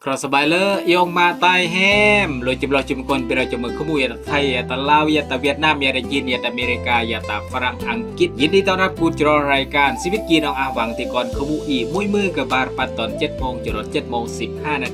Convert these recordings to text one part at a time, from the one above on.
ครอสบายเลยองมาตายแฮมโลจิบลอจุมคนเป็นเราจมือขมุยไทยตะลาวยตะเวียดนามยตะจีนยตะอเมริกายตะฝรั่งอังกฤษยินดีต้อนรับผู้จรรายการชีวิตกีน้องอาหวังที่ก่อนขมุอีมุ้ยมือกับบาร์ปัดตอน 7:00 นจรด 7:15 น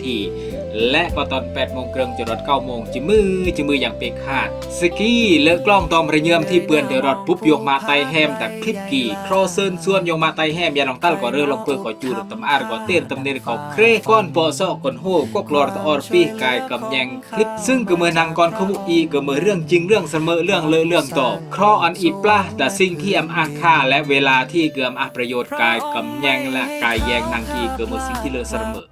และก็ตอน 8:00 นจรด 9:00 นจิมืออย่างเป็กขาดสกีเลอะกล้องตอมระเยือมที่เปื้อนเดรอดปุ๊บยงมาไตแฮมแต่คลิปกีครอเซินส่วนยงมาไตแฮมยาลองตัลก็เรือลงเปื้อก็จูดตำอาร์ก็เต้นตำเนรก็เครก้อนปอซอก่อนโหก็กลอดตะออร์ปีกายกำแยงคลิปซึ่งก็เมื่อนางก่อนขมุอีก็เมื่อเรื่องจริงเรื่องเสมอเรื่องเลอะเรื่องต่อครออันอีปลาแต่สิ่งที่อำอาค่าและเวลาที่เกือมอาประโยชน์กายกำแยงและกายแยงนางกีก็เมื่อสิ่งที่เลอะเสมอ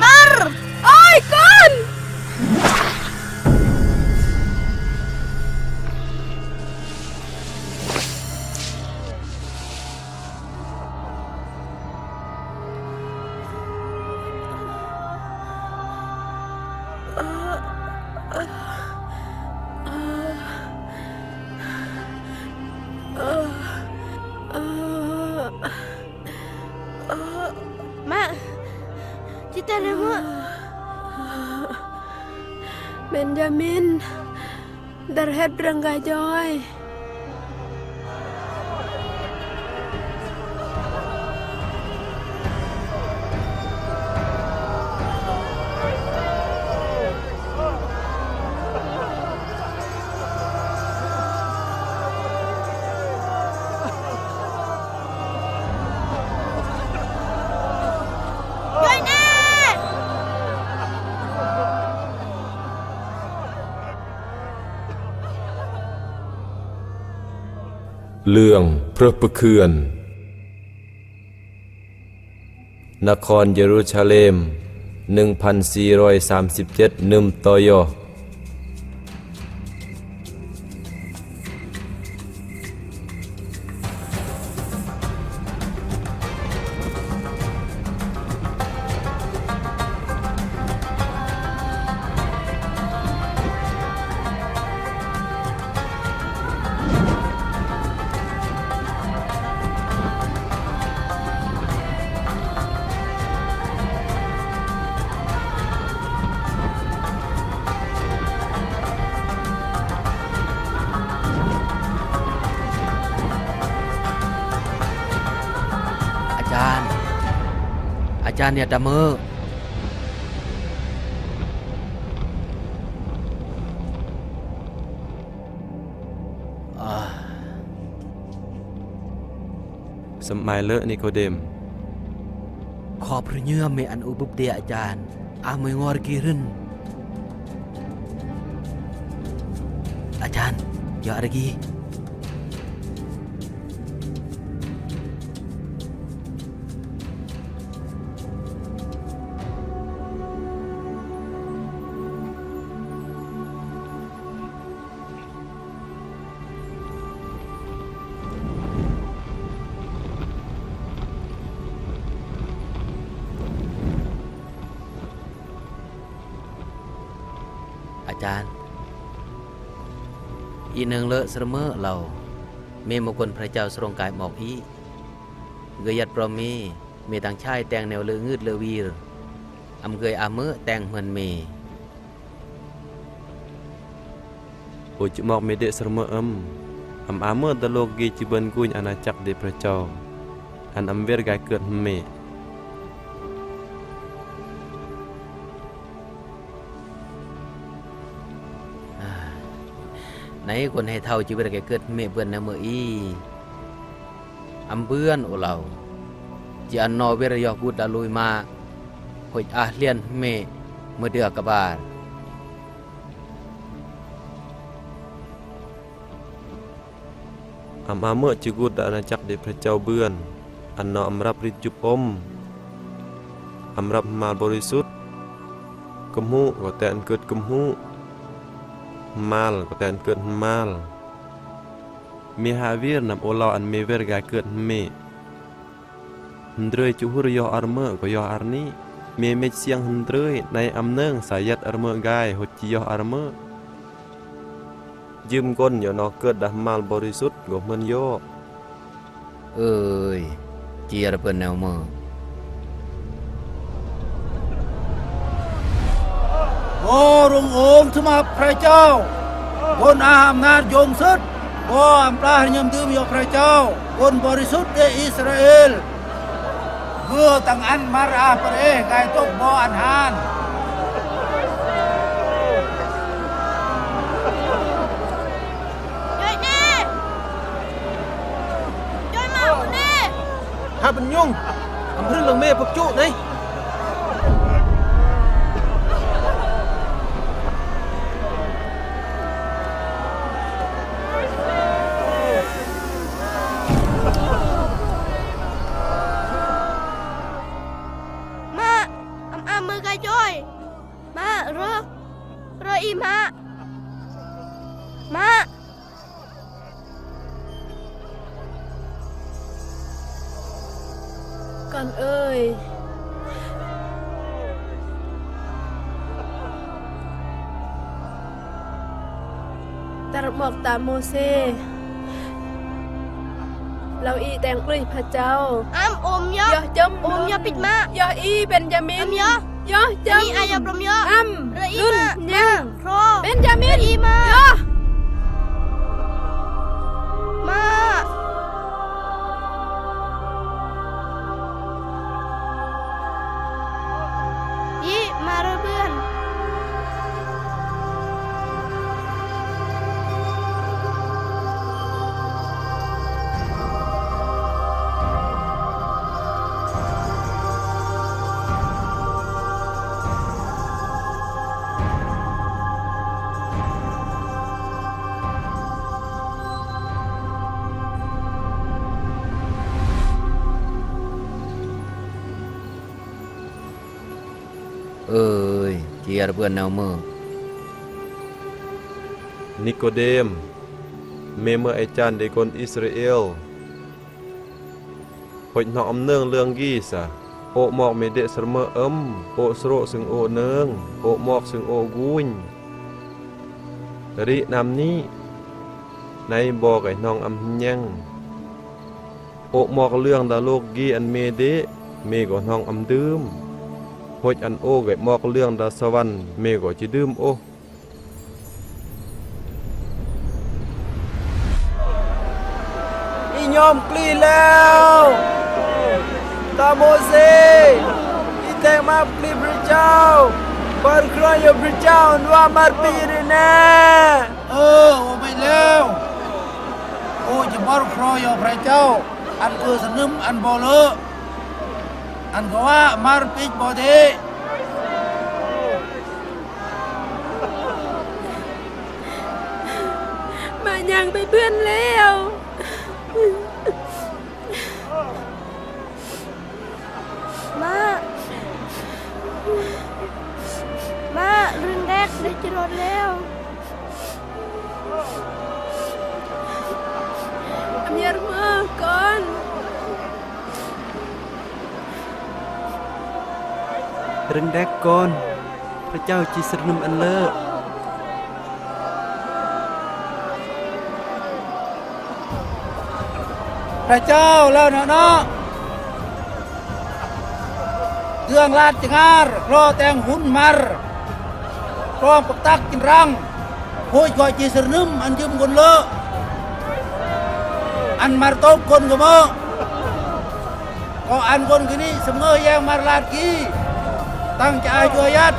Mar! Oi, con! Mak, kita nama Benjamin Darhead Ranggajoy.เรื่องพระประเคือนนครเยรูชาเล็ม 1437 1 ตย. อาจารย์เนี่ยดะมือสมัยเลอะนิโคเดมขอพระเยื่อเมอันอุบุบเดียอาจารย์อาเมงอรกีรินอาจารย์อย่าอะไรกีอาจารย์อีนึงเลอะเสมอเราเมมกุลพระเจ้าทรงกายหมอกอีเกยัดปรมีเมต่างชายแต่งแนวเลองืดเลวีรอำเกยอามือแต่งเหมือนเมโอจิหมอกเมเดะเสมออำอามือตะโลกีจิบันกุญอาณาจักรเดพระเจ้าอันอำเวรกายเกิดเม ไหนคนให้เท่าชีวิตแกเกิดเมเบิ่นนะมื้ออีอำเบื้อนโอเรา ji anno wirayah gut dalui ma hoj ahlian me media kabar อำอาเมื่อจิกุดอาณาจักรเดพระเจ้าเบือนอันนออำรับฤทธิ์จุบอมอำรับมาบริสุทธิ์กำหูก็แต่อันเกิดกำหูมาลก็แต่อันเกิดมาลมีหาวีรนำโอลาอันเมเวรกายเกิดเมหันเดรยจุหุรยออาร์เมอก็ยออาร์นี้เมเมเสียงหันเดรยในอำเนิงสายัดอาร์เมอกายหดจิยออาร์เมอยืมก้นอย่านอเกิดดะมาลบริสุทธิ์ก็เหมือนโย เอ้ยเจียระเปิ้นแนวมือ โอ้รุงองค์สมาพระเจ้าบนอาอำนาจยงสุดบ่อำปลาญมดื่มยกพระเจ้าบนบริสุทธิ์ในอิสราเอลเมื่อตั้งอันมาราประเทศกายตกบ่ออันหาน ถ้าเป็นยุ่งอำเภอเรื่องเมพวกจุนี่มาอำมือกายจ้อยมาเรออีมาก่อนเอ้ยตรหมอกตามโมเสเราอีแต่งกลุยพระเจ้าอ้ำอมยอจมอมยอปิดมายออีเบนจามินยอยอจมนี่อายปรมยออ้ำเรอีมายังครอเบนจามินอีมายอมามาเพื่อนเอ้ยเจียระเปิ้นแนวมือ นิโกเดมเมเมื่ออาจารย์ได้คนอิสราเอลหดนออำเนืองเรื่องกี้ซะโอหมอกเมเดะสรเมอโอสโรซึ่งโอเนืองโอหมอกซึ่งโอกุญรินำนี้ในบอกไอ้น้องอำยังโอหมอกเรื่องดาโลกกี้อันเมเดะเมก็น้องอำดื่มหดอันโอไก่หมอกเรื่องดาสวรรค์เมก็จิดื่มโออียอมกลีแล้วตาโมเสอีแต่มากลีพระเจ้าบารครอยพระเจ้าว่ามาปีรีแน่โอ้ไปแล้วโอ้จะบารครอยพระเจ้าอันคือสนึมอันบ่เลออันก็ว่ามาปีบ่ดีมายังไปเพื่อนแล้วมารุ่นแรกได้จะรถแล้วอเมียร์มาก่อนเรื่องแรกก่อนพระเจ้าจิสรนุมอันเลิศพระเจ้าแล้วเนาะเรื่องลาดจงารรอแต่งหุ่นมารพร้อมปักตักกินรังโหยก่อยจีสรนึมอันยืมคนเลอะอันมารตกคนก็มาก็อันคนนี้เสมอแย่งมารลาดกี้ตั้งใจช่วยยัด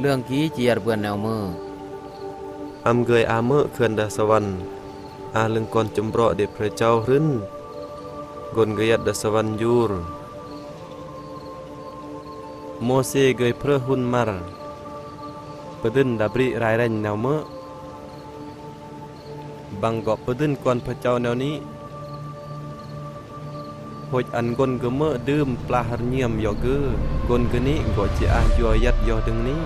เรื่องกี้เจียรเปื้อนแนวมือ អំဂើយអាមើខឿនដាសវណ្ណអាលឹងកនចំប្រក់ដេព្រះเจ้าរិនកនកយ៉ាត់ដាសវណ្ណយូរម៉ូសេកើយព្រឹហ៊ុនម៉ាល់បដិនដាប្រិរ៉ៃរ៉ាញ់ណៅមើบังก็ปะดินก่อนพระเจ้าแนวนี้หดอันกนก็เมื่อดื่มปลาหรเงียมยอเกอกนก็นี้ก็จะอายัวยัดยอดึงนี้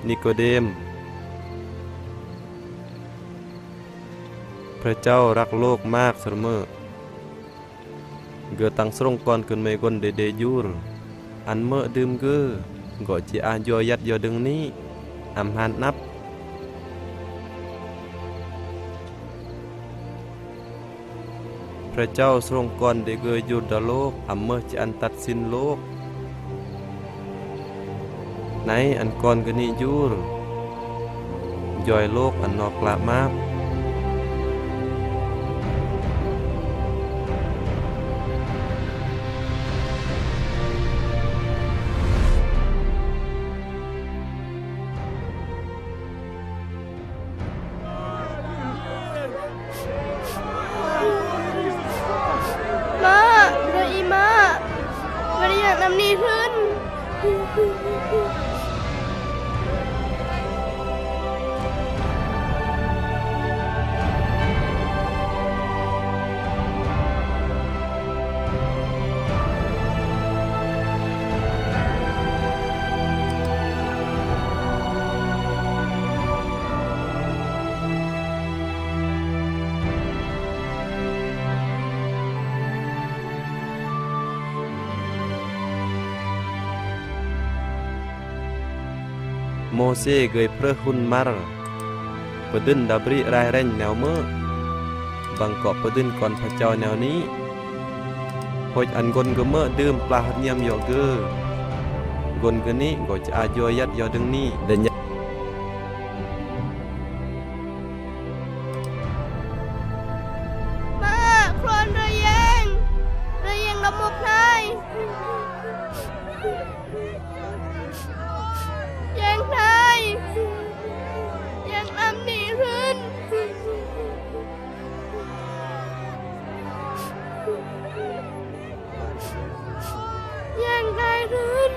นิโคเดมพระเจ้ารักโลกมากเสมอเกิดตั้งสรงก่อนขึ้นไม่กนเดยูรอันเมื่อดื่มเกือก็จะอายัวยัดยอดึงนี้อำหานนับพระเจ้าทรงก่อนเดเกยยุดโลกอำเมื่อจะอันตัดสินโลกในอันก่อนกนิยูรย่อยโลกอันนอกละมาบมาเลยอีมาบ่ได้อยากนำนี้ขึ้นโมเสเกยพระหุนมารปะดินดับริรายแรงแนวเมื่อบังเกาะปะดินก่อนพระเจ้าแนวนี้หดอันกนก็เมื่อดื่มปลาหัดเนียมยอเกอกนก็นี้ก็จะอายัวยัดยอดึงนี้เดญมาครอนระแยงละมุกนายแยงนายแยงนำนี้ขึ้นแยงนายขึ้น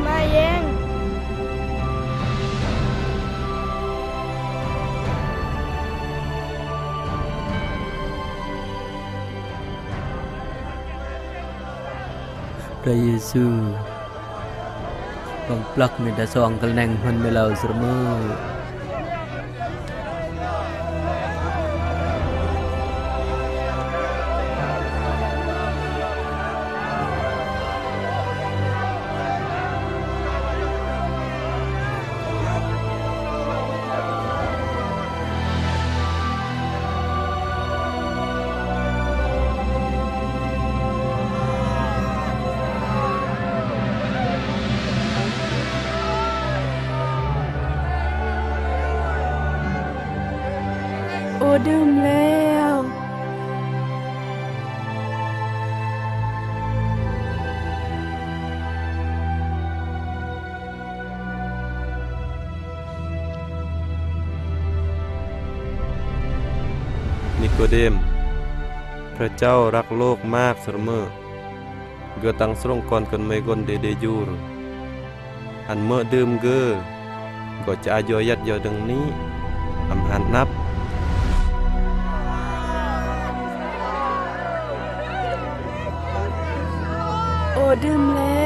มาแยงพระเยซูบังปลักมีแต่ซองกระแนงมันไม่เราเสมอโอดื่มแล้ว กเดมพระเจ้ารักโลกมากเสมอเกอตังสรงก่อนกันไม่กนเดยูรอันเมื่อดื่มเกอก็จะอายุยัดยอดังนี้อำหันนับโอ้ดื่มแล้